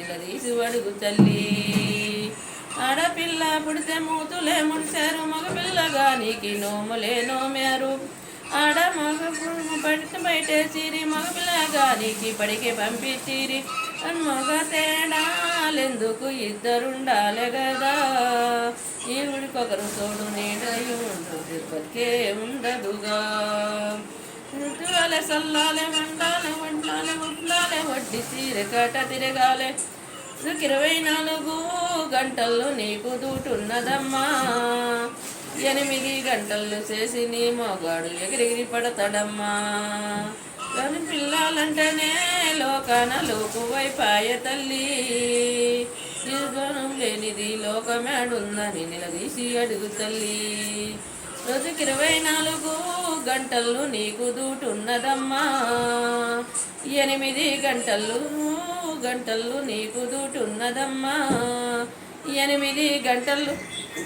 నిలదీసి అడుగు తల్లి. ఆడపిల్ల పుడితే మూతులే ముడిశారు, మగపిల్లగా నీకి నోములే నోమారు. ఆడ మగ పడితే బయటేసిరి, మగపిల్లగా నీకి బడికి పంపించిరి. మగ తేడాలెందుకు ఇద్దరుండాలే కదా, ఈ ఊడికొకరు తోడు నీడయి బతికే ఉండదుగా. ఋతువాలే సల్లాలే వండాలే వండాలే ఉట్లాలే వడ్డీ తీరే కట తిరగాలే. 24 గంటల్లో నీకు దూటున్నదమ్మా, 8 గంటలు చేసి నీ మొగాడు ఎగిరిగిరి పడతాడమ్మా. కానీ పిల్లలంటేనే లోకాన లోకువైపాయ తల్లి, నిర్గుణం లేనిది లోకమేడుందని నిలదీసి అడుగు తల్లి. రోజుకి 24 గంటలు నీకు దూటున్నదమ్మా, 8 గంటలు నీకు దూటున్నదమ్మా, 8 గంటలు